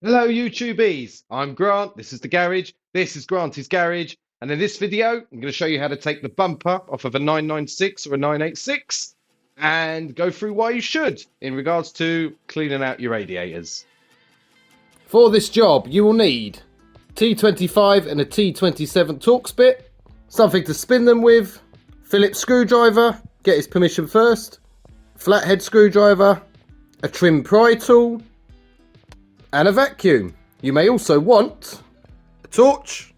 Hello YouTubies, I'm Grant, this is the garage, this is Granty's garage, and in this video I'm going to show you how to take the bumper off of a 996 or a 986 and go through why you should in regards to cleaning out your radiators. For this job you will need T25 and a T27 Torx bit, something to spin them with, Phillips screwdriver, get his permission first, flathead screwdriver, a trim pry tool, and a vacuum. You may also want a torch,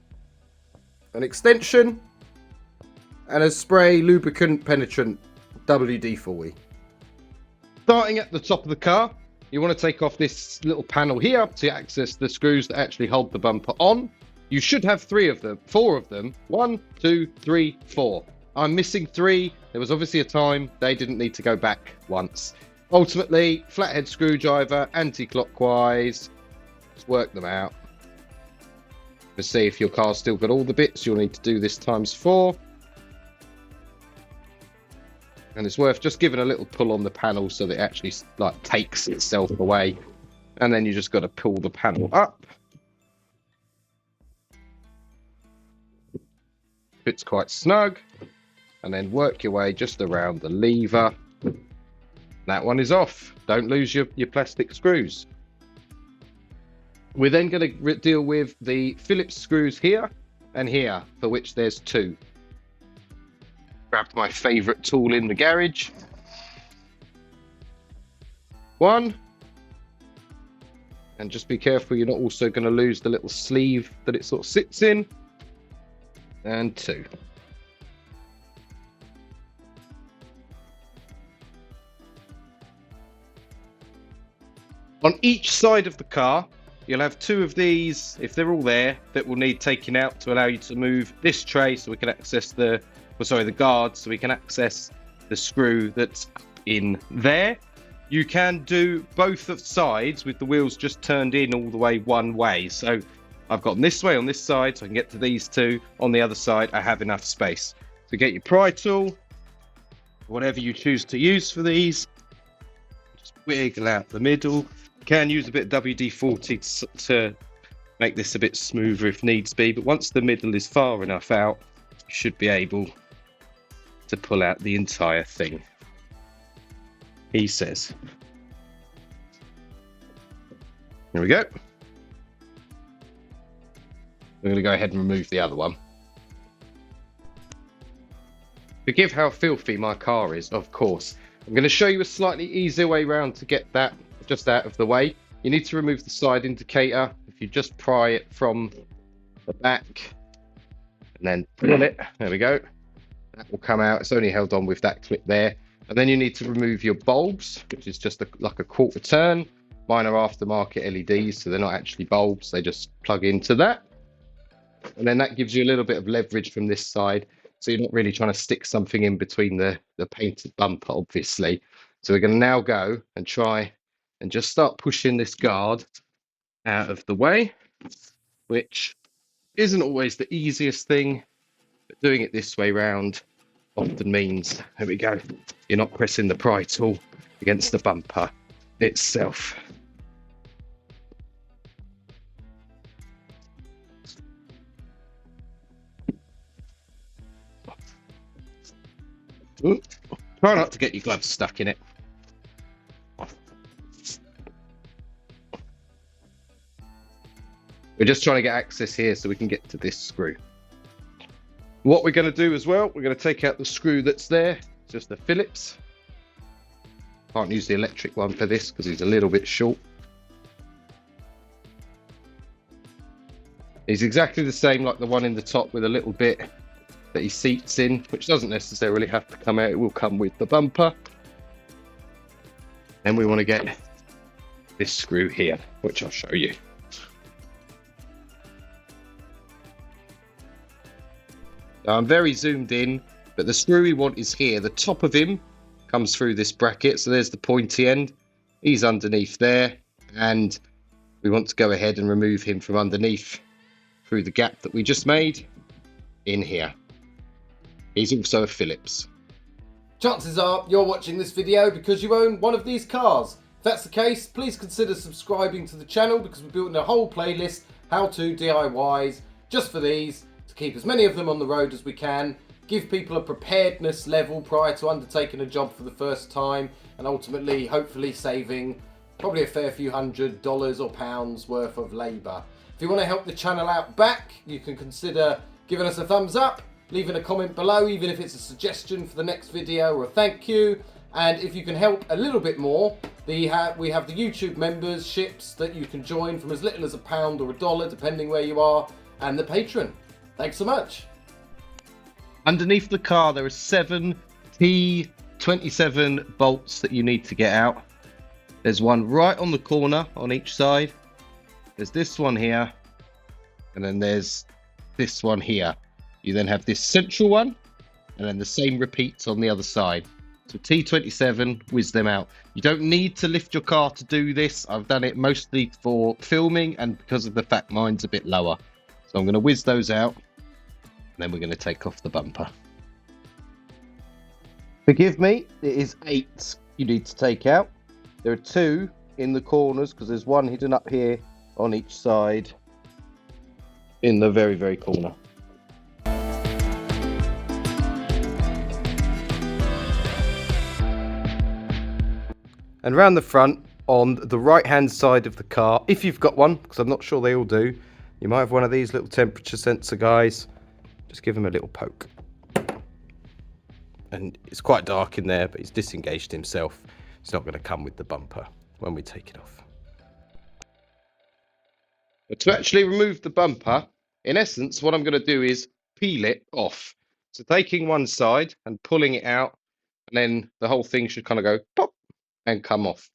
an extension, and a spray lubricant penetrant WD-40. Starting at the top of the car, you want to take off this little panel here to access the screws that actually hold the bumper on. You should have four of them. 1, 2, 3, 4. I'm missing 3. There was obviously a time they didn't need to go back once. Ultimately, flathead screwdriver, anti-clockwise, just work them out. To see if your car's still got all the bits, you'll need to do this times 4. And it's worth just giving a little pull on the panel so that it actually takes itself away. And then you just got to pull the panel up. Fits quite snug. And then work your way just around the lever. That one is off. Don't lose your plastic screws. We're then going to deal with the Phillips screws here and here, for which there's 2. Grabbed my favourite tool in the garage. 1. And just be careful you're not also going to lose the little sleeve that it sort of sits in. And 2. On each side of the car, you'll have 2 of these, if they're all there, that will need taking out to allow you to move this tray so we can access the guard, so we can access the screw that's in there. You can do both of sides with the wheels just turned in all the way one way. So I've got them this way on this side, so I can get to these 2. On the other side, I have enough space. So get your pry tool, whatever you choose to use for these. Just wiggle out the middle. Can use a bit of WD-40 to make this a bit smoother if needs be, but once the middle is far enough out, you should be able to pull out the entire thing, he says. Here we go. We're going to go ahead and remove the other one. Forgive how filthy my car is, of course. I'm going to show you a slightly easier way around to get that just out of the way. You need to remove the side indicator. If you just pry it from the back and then pull it, there we go, that will come out. It's only held on with that clip there. And then you need to remove your bulbs, which is just like a quarter turn. Mine are aftermarket LEDs, so they're not actually bulbs, they just plug into that. And then that gives you a little bit of leverage from this side, so you're not really trying to stick something in between the painted bumper, obviously. So we're going to now go and try and just start pushing this guard out of the way, which isn't always the easiest thing, but doing it this way round often means, there we go, you're not pressing the pry tool against the bumper itself. Ooh, try not to get your gloves stuck in it. We're just trying to get access here so we can get to this screw. What we're going to do as well, we're going to take out the screw that's there, just the Phillips. Can't use the electric one for this because he's a little bit short. He's exactly the same like the one in the top with a little bit that he seats in, which doesn't necessarily have to come out, it will come with the bumper. Then we want to get this screw here, which I'll show you. Now, I'm very zoomed in, but the screw we want is here. The top of him comes through this bracket, so there's the pointy end. He's underneath there, and we want to go ahead and remove him from underneath through the gap that we just made in here. He's also a Phillips. Chances are you're watching this video because you own one of these cars. that's the case, please consider subscribing to the channel because we're building a whole playlist, how-to DIYs, just for these, to keep as many of them on the road as we can, give people a preparedness level prior to undertaking a job for the first time, and ultimately, hopefully saving probably a fair few $100 or pounds worth of labour. If you want to help the channel out back, you can consider giving us a thumbs up, leaving a comment below, even if it's a suggestion for the next video or a thank you. And if you can help a little bit more, we have the YouTube memberships that you can join from as little as £1 or $1, depending where you are, and the Patreon. Thanks so much. Underneath the car, there are 7 T27 bolts that you need to get out. There's one right on the corner on each side. There's this one here, and then there's this one here. You then have this central one, and then the same repeats on the other side. So T27, whiz them out. You don't need to lift your car to do this. I've done it mostly for filming and because of the fact mine's a bit lower. So I'm going to whiz those out, and then we're going to take off the bumper. Forgive me, it is 8 you need to take out. There are 2 in the corners because there's one hidden up here on each side in the very, very corner. And around the front, on the right-hand side of the car, if you've got one, because I'm not sure they all do, you might have one of these little temperature sensor guys. Just give him a little poke. And it's quite dark in there, but he's disengaged himself. It's not going to come with the bumper when we take it off. But to actually remove the bumper, in essence, what I'm going to do is peel it off. So taking one side and pulling it out, and then the whole thing should kind of go pop and come off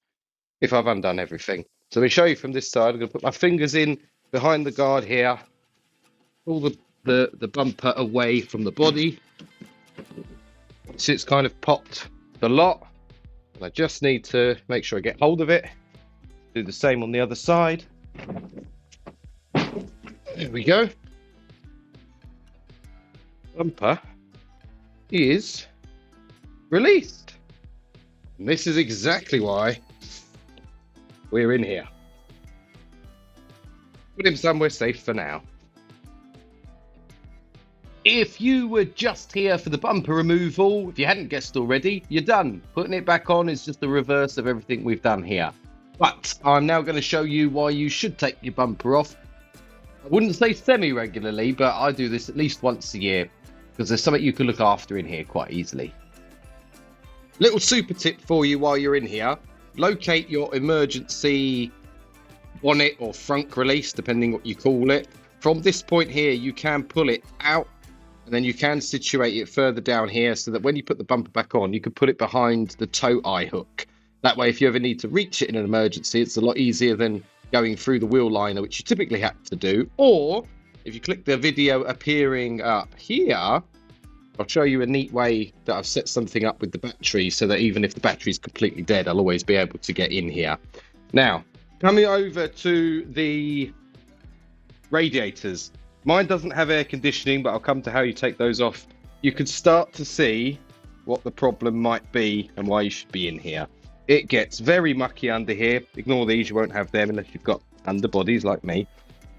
if I've undone everything. So let me show you from this side. I'm going to put my fingers in behind the guard here, pull the bumper away from the body. So it's kind of popped the lot. And I just need to make sure I get hold of it. Do the same on the other side. There we go. Bumper is released. And this is exactly why we're in here. Put him somewhere safe for now. If you were just here for the bumper removal, if you hadn't guessed already, you're done. Putting it back on is just the reverse of everything we've done here. But I'm now going to show you why you should take your bumper off. I wouldn't say semi-regularly, but I do this at least once a year because there's something you can look after in here quite easily. Little super tip for you while you're in here. Locate your emergency bonnet or frunk release, depending what you call it. From this point here, you can pull it out and then you can situate it further down here so that when you put the bumper back on, you can put it behind the tow eye hook. That way, if you ever need to reach it in an emergency, it's a lot easier than going through the wheel liner, which you typically have to do. Or if you click the video appearing up here, I'll show you a neat way that I've set something up with the battery so that even if the battery's completely dead, I'll always be able to get in here. Now, coming over to the radiators. Mine doesn't have air conditioning, but I'll come to how you take those off. You can start to see what the problem might be and why you should be in here. It gets very mucky under here. Ignore these, you won't have them unless you've got underbodies like me.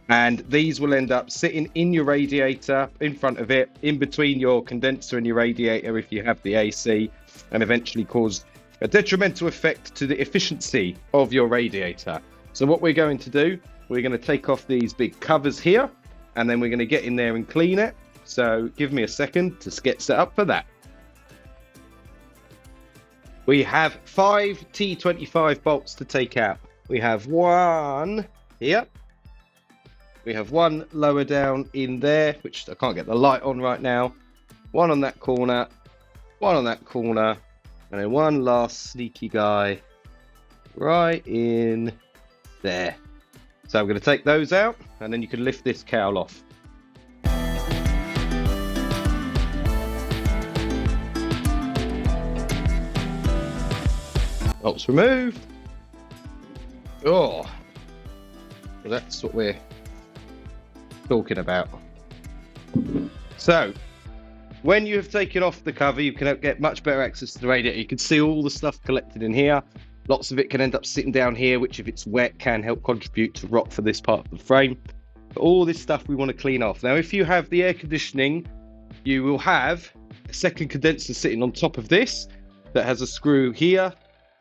And these will end up sitting in your radiator, in front of it, in between your condenser and your radiator if you have the AC, and eventually cause a detrimental effect to the efficiency of your radiator. So what we're going to do, we're going to take off these big covers here, and then we're going to get in there and clean it. So give me a second to get set up for that. We have 5 T25 bolts to take out. We have one here. We have one lower down in there, which I can't get the light on right now. One on that corner, one on that corner, and then one last sneaky guy right in there. So I'm going to take those out, and then you can lift this cowl off. Bolts removed. Oh, well, that's what we're talking about. So when you have taken off the cover, you can get much better access to the radiator. You can see all the stuff collected in here. Lots of it can end up sitting down here, which if it's wet can help contribute to rot for this part of the frame. But all this stuff we want to clean off. Now, if you have the air conditioning, you will have a second condenser sitting on top of this that has a screw here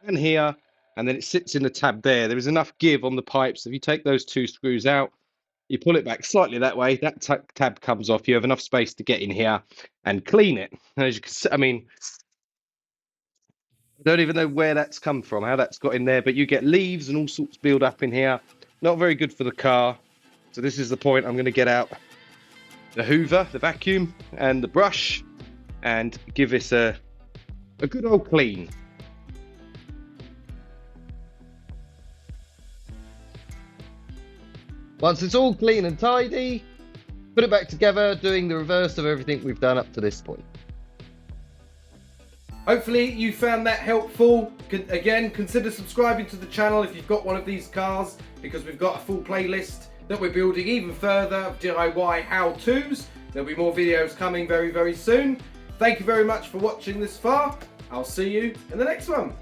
and here, and then it sits in the tab there. There is enough give on the pipes. If you take those two screws out, you pull it back slightly that way, that tab comes off. You have enough space to get in here and clean it. And as you can see, I mean, I don't even know where that's come from, how that's got in there, but you get leaves and all sorts build up in here. Not very good for the car. So this is the point. I'm going to get out the Hoover, the vacuum, and the brush, and give this a good old clean. Once it's all clean and tidy, put it back together, doing the reverse of everything we've done up to this point. Hopefully you found that helpful. Again, consider subscribing to the channel if you've got one of these cars, because we've got a full playlist that we're building even further of DIY how-tos. There'll be more videos coming very, very soon. Thank you very much for watching this far. I'll see you in the next one.